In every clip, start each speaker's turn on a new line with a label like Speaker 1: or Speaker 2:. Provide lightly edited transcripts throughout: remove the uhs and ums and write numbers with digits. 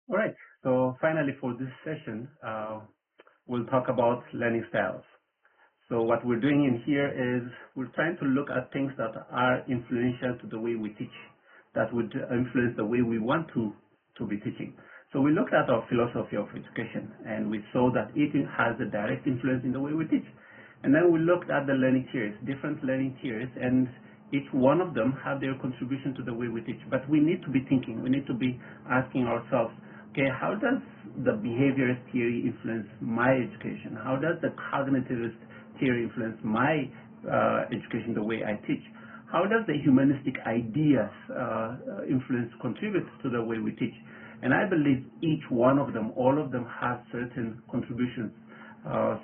Speaker 1: All right. So finally, for this session, we'll talk about learning styles. So what we're doing in here is we're trying to look at things that are influential to the way we teach, that would influence the way we want to be teaching. So we looked at our philosophy of education, and we saw that it has a direct influence in the way we teach. And then we looked at the learning tiers, different learning tiers, and each one of them have their contribution to the way we teach. But we need to be thinking, we need to be asking ourselves, okay, how does the behaviorist theory influence my education? How does the cognitivist theory influence my education, the way I teach? How does the humanistic ideas contribute to the way we teach? And I believe each one of them, all of them have certain contributions,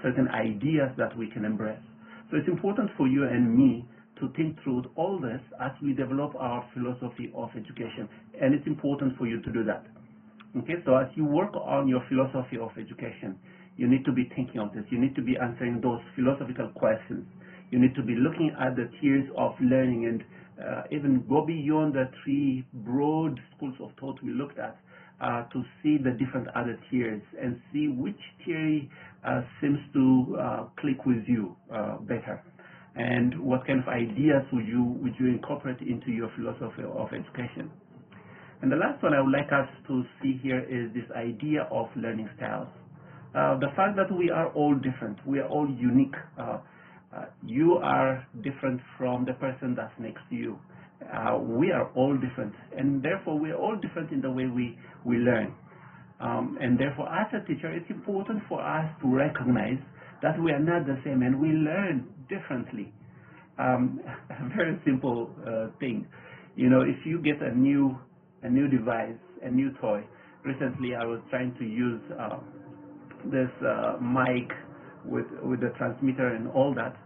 Speaker 1: certain ideas that we can embrace. So it's important for you and me to think through all this as we develop our philosophy of education. And it's important for you to do that. Okay, so as you work on your philosophy of education, you need to be thinking of this. You need to be answering those philosophical questions. You need to be looking at the tiers of learning and even go beyond the three broad schools of thought we looked at to see the different other tiers and see which theory seems to click with you better. And what kind of ideas would you incorporate into your philosophy of education? And the last one I would like us to see here is this idea of learning styles. The fact that we are all different, we are all unique. You are different from the person that's next to you. We are all different, and therefore we are all different in the way we learn. And therefore, as a teacher, it's important for us to recognize that we are not the same and we learn differently. A very simple thing. You know, if you get a new device, a new toy. Recently, I was trying to use this mic with the transmitter and all that,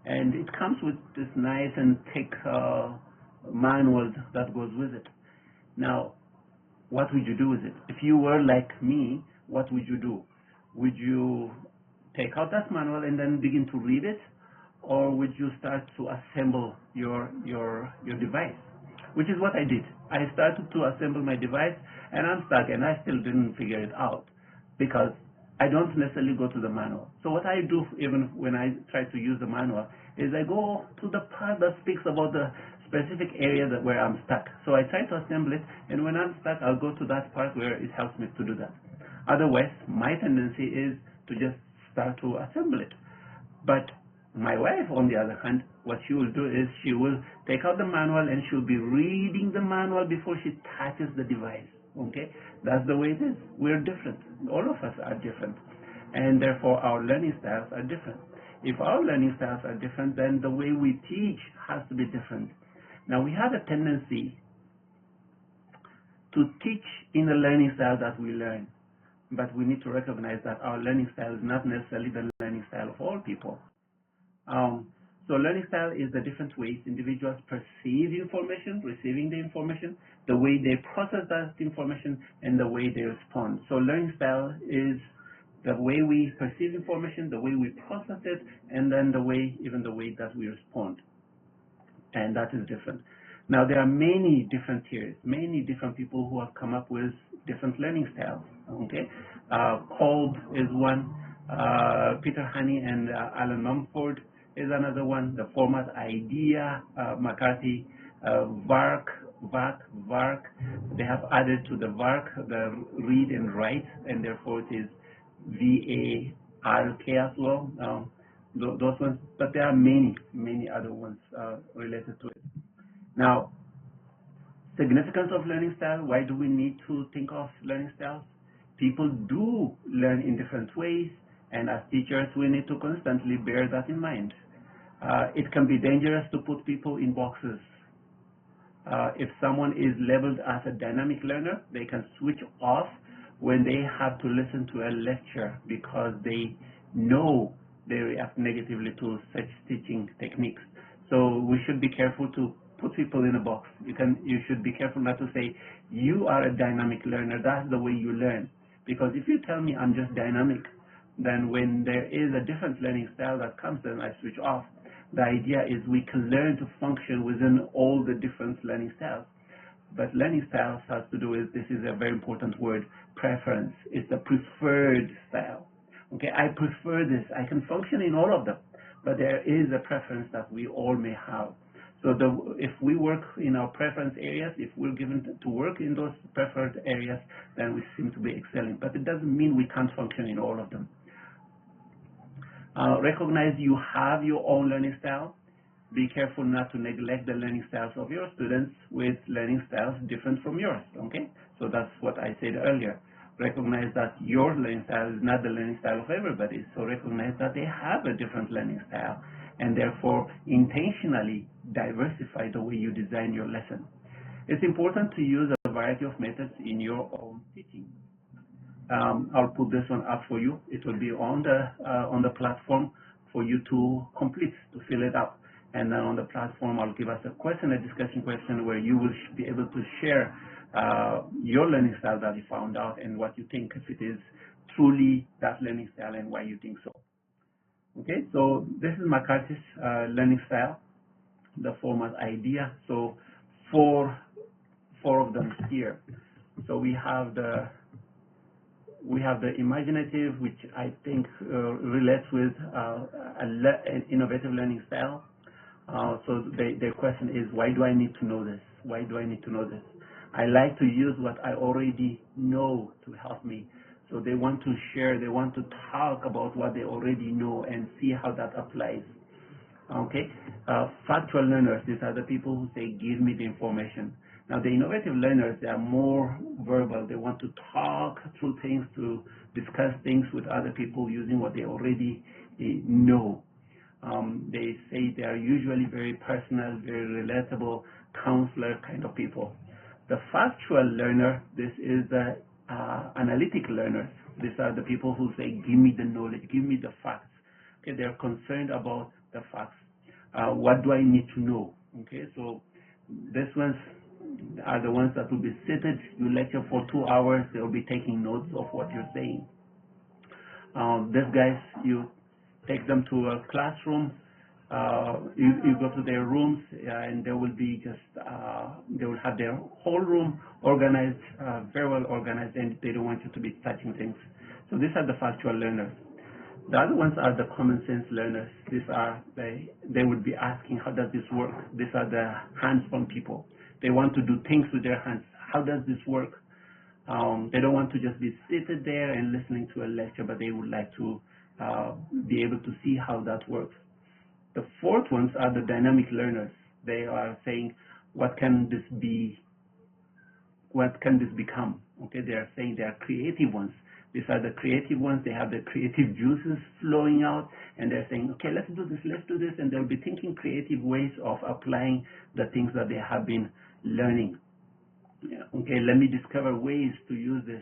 Speaker 1: and it comes with this nice and thick manual that goes with it. Now, what would you do with it? If you were like me, what would you do? Would you take out that manual and then begin to read it, or would you start to assemble your device? Which is what I did. I started to assemble my device, and I'm stuck, and I still didn't figure it out because I don't necessarily go to the manual. So what I do, even when I try to use the manual, is I go to the part that speaks about the specific area where I'm stuck. So I try to assemble it, and when I'm stuck, I'll go to that part where it helps me to do that. Otherwise, my tendency is to just start to assemble it. But my wife, on the other hand, what she will do is she will take out the manual and she'll be reading the manual before she touches the device. Okay, that's the way it is. We're different. All of us are different, and therefore our learning styles are different. If our learning styles are different, then the way we teach has to be different. Now, we have a tendency to teach in the learning style that we learn, but we need to recognize that our learning style is not necessarily the learning style of all people. So learning style is the different ways individuals perceive information, receiving the information, the way they process that information, and the way they respond. So learning style is the way we perceive information, the way we process it, and then even the way that we respond. And that is different. Now, there are many different tiers, many different people who have come up with different learning styles. Okay, Kolb is one, Peter Honey and Alan Mumford is another one. The format idea, McCarthy, VARC, they have added to the VARC the read and write, and therefore it is VARK as well. Those ones, but there are many other ones related to it. Now, significance of learning style. Why do we need to think of learning styles? People do learn in different ways, and as teachers, we need to constantly bear that in mind. It can be dangerous to put people in boxes. If someone is labeled as a dynamic learner, they can switch off when they have to listen to a lecture because they know they react negatively to such teaching techniques. So we should be careful to put people in a box. You should be careful not to say, you are a dynamic learner, that's the way you learn. Because if you tell me I'm just dynamic, then when there is a different learning style that comes, then I switch off. The idea is we can learn to function within all the different learning styles. But learning styles has to do with, this is a very important word, preference. It's the preferred style. Okay, I prefer this. I can function in all of them, but there is a preference that we all may have. So if we work in our preference areas, if we're given to work in those preferred areas, then we seem to be excelling. But it doesn't mean we can't function in all of them. Recognize you have your own learning style. Be careful not to neglect the learning styles of your students with learning styles different from yours, okay? So that's what I said earlier. Recognize that your learning style is not the learning style of everybody, so recognize that they have a different learning style, and therefore intentionally diversify the way you design your lesson. It's important to use a variety of methods in your own teaching. I'll put this one up for you. It will be on the platform for you to complete, to fill it up. And then on the platform, I'll give us a discussion question where you will be able to share your learning style that you found out and what you think, if it is truly that learning style and why you think so. Okay, so this is McCarthy's learning style, the format idea. So four of them here. So we have the imaginative, which I think relates with an innovative learning style. So the question is, why do I need to know this? Why do I need to know this? I like to use what I already know to help me. So they want to share, they want to talk about what they already know and see how that applies. Okay, factual learners, these are the people who say, give me the information. Now the innovative learners, they are more verbal. They want to talk through things, to discuss things with other people using what they already know. They say they are usually very personal, very relatable, counselor kind of people. The factual learner, this is the analytic learners. These are the people who say, give me the knowledge, give me the facts. Okay, they're concerned about the facts. What do I need to know? Okay, so these ones are the ones that will be seated. You lecture for 2 hours, they will be taking notes of what you're saying. These guys, you take them to a classroom, you go to their rooms, and they will be they will have their whole room organized, very well organized, and they don't want you to be touching things. So these are the factual learners. The other ones are the common sense learners. These are, they would be asking, how does this work? These are the hands-on people. They want to do things with their hands. How does this work? They don't want to just be seated there and listening to a lecture, but they would like to be able to see how that works. The fourth ones are the dynamic learners. They are saying, what can this be? What can this become? Okay, they are saying they are creative ones. These are the creative ones. They have the creative juices flowing out, and they're saying, okay, let's do this, and they'll be thinking creative ways of applying the things that they have been learning. Yeah, okay, let me discover ways to use this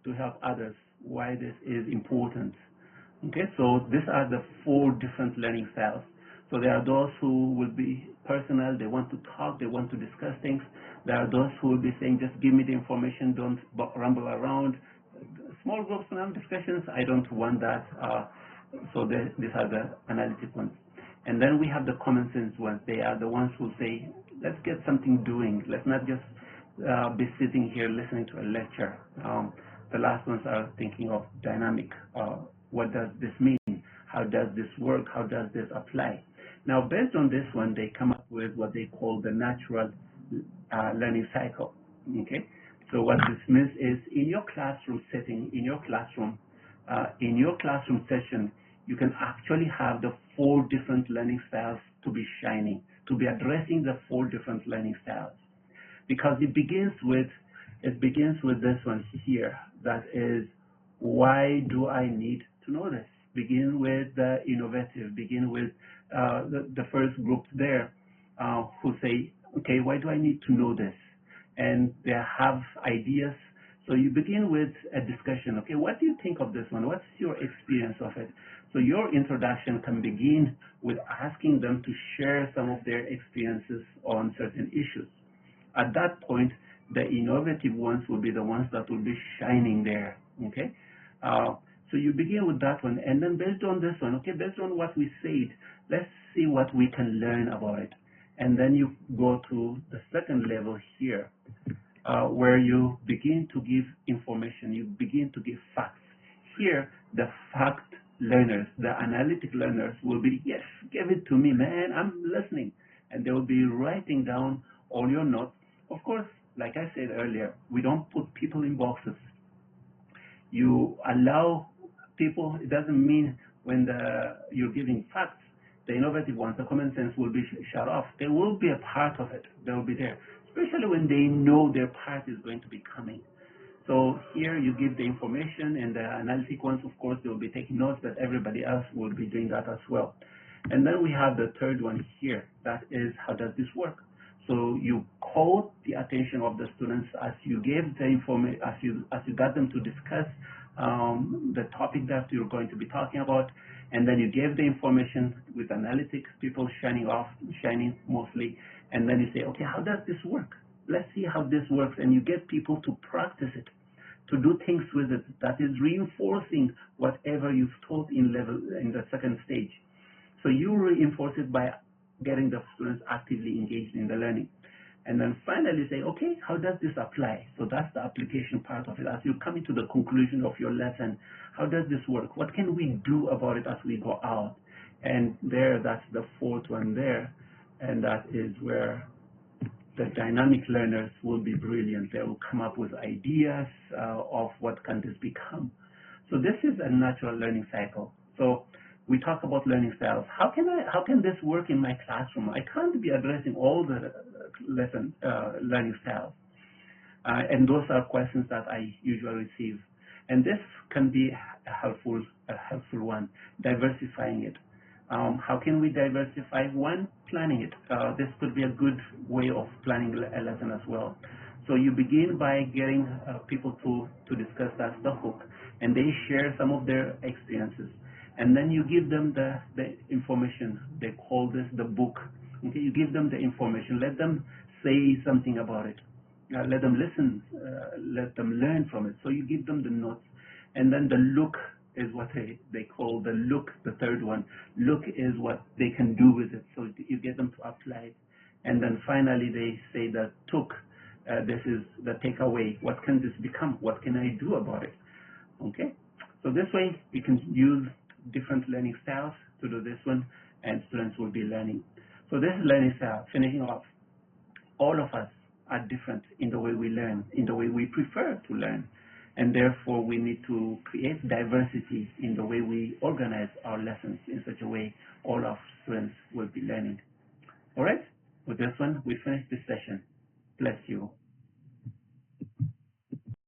Speaker 1: to help others, why this is important. Okay, so these are the 4 different learning styles. So there are those who will be personal, they want to talk, they want to discuss things. There are those who will be saying, just give me the information, don't rumble around. Small groups and discussions, I don't want that. So these are the analytic ones. And then we have the common sense ones. They are the ones who say, let's get something doing. Let's not just be sitting here listening to a lecture. The last ones are thinking of dynamic. What does this mean? How does this work? How does this apply? Now, based on this one, they come up with what they call the natural learning cycle. Okay, so what this means is, in your classroom setting, in your classroom session, you can actually have the 4 different learning styles to be shining, to be addressing the 4 different learning styles, because it begins with this one here, that is, why do I need to know this? Begin with the innovative, begin with the first group there who say, okay, why do I need to know this? And they have ideas. So you begin with a discussion. Okay, what do you think of this one? What's your experience of it? So your introduction can begin with asking them to share some of their experiences on certain issues. At that point, the innovative ones will be the ones that will be shining there. Okay, so you begin with that one, and then based on this one, okay, based on what we said, let's see what we can learn about it. And then you go to the second level here, where you begin to give information, you begin to give facts. Here, the fact learners, the analytic learners will be, yes, give it to me, man, I'm listening. And they will be writing down all your notes. Of course, like I said earlier, we don't put people in boxes. You allow people, it doesn't mean when you're giving facts, the innovative ones, the common sense will be shut off. They will be a part of it. They will be there, especially when they know their part is going to be coming. So here you give the information, and the analytic ones, of course, they will be taking notes, but everybody else will be doing that as well. And then we have the third one here. That is, how does this work? So you call the attention of the students as you gave the information, as you got them to discuss the topic that you're going to be talking about, and then you gave the information with analytics, people shining mostly, and then you say, okay, how does this work? Let's see how this works, and you get people to practice it, to do things with it. That is reinforcing whatever you've taught in the second stage. So you reinforce it by getting the students actively engaged in the learning. And then finally say, okay, how does this apply? So that's the application part of it. As you come into the conclusion of your lesson, how does this work? What can we do about it as we go out? And there, that's the fourth one there. And that is where the dynamic learners will be brilliant. They will come up with ideas of what can this become. So this is a natural learning cycle. So we talk about learning styles. How can this work in my classroom? I can't be addressing all the learning styles. And those are questions that I usually receive. And this can be a helpful one, diversifying it. How can we diversify? One, planning it. This could be a good way of planning a lesson as well. So you begin by getting people to discuss, that's the hook, and they share some of their experiences. And then you give them the information. They call this the book. Okay, you give them the information. Let them say something about it. Let them listen. Let them learn from it. So you give them the notes. And then the look is what they call the look, the third one. Look is what they can do with it. So you get them to apply it. And then finally they say the took. This is the takeaway. What can this become? What can I do about it? Okay. So this way we can use different learning styles to do this one, and students will be learning. So this is learning style. Finishing off, all of us are different in the way we learn, in the way we prefer to learn, and therefore we need to create diversity in the way we organize our lessons in such a way all of students will be learning. All right, with this one we finish this session. Bless you.